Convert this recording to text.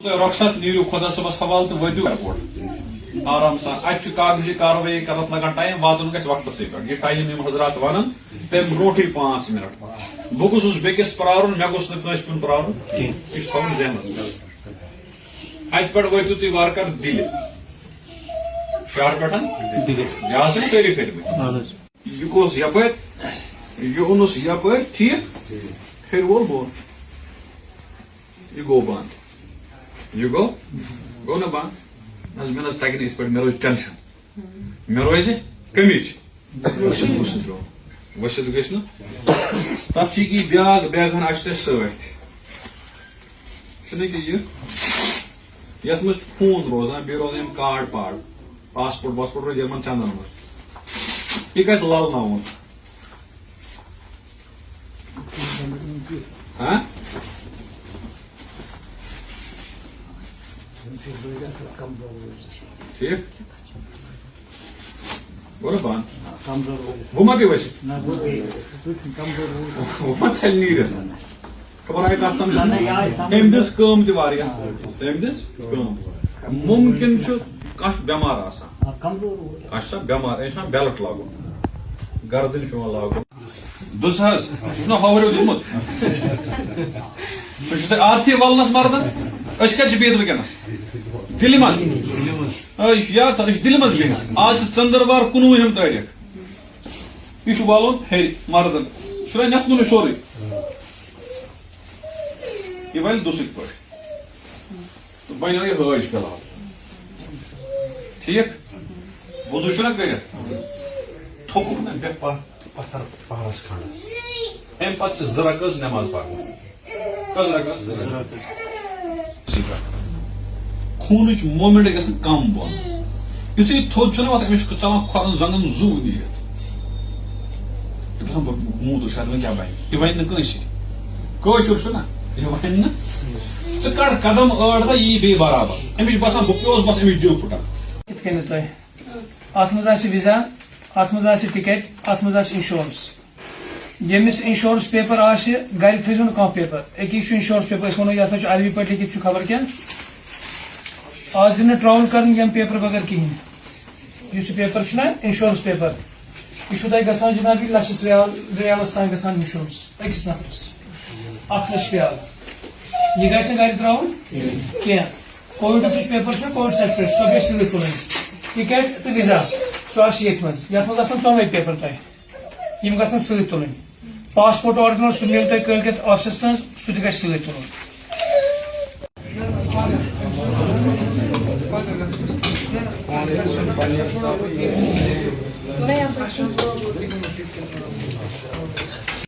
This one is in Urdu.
رخصت نیرو خدا صبس حوالہ تو واتو ایئرپورٹ آرام سان اتہ کاغذی کاروٲیی کرنس لگان ٹائم واتن گژھِ وقتس پہ یہ ٹائم یم حضرات ونان تم برونٹھے 5 منٹ بہ گوٚژھُس بیٚکِس پرارُن مےٚ گوٚژھ نہٕ کٲنٛسہِ کُن پرارُن یہِ چھُ تھاوُن ذہنس منٛز اتہِ پٮ۪ٹھ وٲتِو تُہۍ وارٕ کار دِلہِ شہرٕ پٮ۪ٹھ یہِ آسن سٲری کھٔتمٕتۍ یہِ گوٚژھ یپٲرۍ یہِ اوٚنُس یپٲرۍ ٹھیٖک ہیٚرِ وول بۄن یہِ گوٚو بنٛد یہ گو نا بند مےٚ نہ تگہِ نہٕ یِتھ پٲٹھۍ مےٚ روزِ ٹینشن مےٚ روزِ کٔمِچ ؤسِتھ گژھِ نہٕ تتھ چھِ یہِ بیاکھ بیگ ہن آسہِ تۄہہِ سۭتۍ چھُنہ کہِ یہِ یتھ منٛز چھُ خوٗن روزان بیٚیہِ روزان یِم کارڈ پارڈ پاسپورٹ واسپورٹ روزِ یِمن چندن منٛز یہِ کتہِ للناوُن ٹھیک گوٚو نا بنٛد بہٕ ما پیٚیہِ ؤسِتھ بہٕ ما ژھٮ۪لہِ نیٖرِتھ خبر آیہِ کتھ سمجھ أمۍ دِژ کٲم تہِ واریاہ أمۍ دِژ کٲم ممکن چھُ کانٛہہ چھُ بٮ۪مار آسان کانٛہہ چھُ آسان بٮ۪مار أمِس چھُ پیٚوان بیلٹ لاگُن گردٕنۍ چھُ پیٚوان لاگُن دُس حظ چھُنا ہوریو دیُتمُت سُہ چھُ تۄہہِ عادتھٕے ولنس مردن أسۍ کتہِ چھِ بِہِتھ ؤنکیٚنس دِلہِ منٛز یہِ چھُ یاد تھاوُن یہِ چھُ دِلہِ منٛز بِہِتھ آز چھُ ژٔنٛدٕروار 19 تٲریٖخ یہِ چھُ والُن ہیٚرِ مردن چھُنہ نٮ۪تھنُے سورُے یہِ والہِ دُسٕکۍ پٲٹھۍ تہٕ بنیو یہِ حٲج فِلحال ٹھیک وضوٗ چھُنہ کٔرِتھ تھوٚکُکھ نا بیٚیہِ پتھر پہرس کھنڈس امہِ پتہٕ چھِ 2 رکٲژ نٮ۪ماز پرٕنۍ کٔژ رکٲژ خوٗنٕچ مومینٹ گژھن کم بۄن یُتھُے تھوٚد چھُنہ وۄتھان أمِس چھُ ژلان کھۄرن زنگن زُو نیٖرِتھ یہِ دپان بہٕ موٗدُس شاید وۄنۍ کیٛاہ بنہِ یہِ بنہِ نہٕ کٲنٛسہِ کٲشُر چھُنہ یہِ وَنہِ نہٕ ژٕ کڑ قدم ٲٹھ دۄہ یی بیٚیہِ برابر أمِس باسان بہٕ پیوٚس بس أمِس دِل پھُٹان کِتھ کٔنۍ تۄہہِ اتھ منٛز آسہِ وِزا اتھ منٛز آسہِ ٹکٹ اتھ منٛز آسہِ انشورنس ییٚمِس انشورنس پیپر آسہِ گرِ تھٲیزیو نہٕ کانٛہہ پیپر أکِس چھُ انشورنس پیپر أسۍ ونو یہِ ہسا چھُ عربی پٲٹھۍ لیکھِتھ چھُ خبر کیٛاہ آز دِ نہٕ ٹرٛاوٕل کرُن ییٚمہِ پیپر بغٲر کِہینۍ یُس یہِ پیپر چھُنہ انشورنس پیپر یہِ چھُو تۄہہِ گژھان جناب یہِ لچھس تام گژھان انشورنس أکِس نفرس 1 لچھ رِیال یہِ گژھِ نہٕ گرِ ترٛاوُن کینٛہہ کووِڈُک یُس پیپر چھُ کووِڈ سرٹِفکیٹ سُہ گژھِ سۭتۍ تُلٕنۍ ٹکٹ تہٕ وِزا سُہ آسہِ ییٚتھۍ منٛز یتھ منٛز آسن 4 پیپر تۄہہِ یِم گژھن سۭتۍ تُلٕنۍ پاسپورٹ آرجنل سُہ مِلہِ تۄہہِ کٲلکیتھ آفسس منٛز سُہ تہِ گژھِ سۭتۍ تُلُن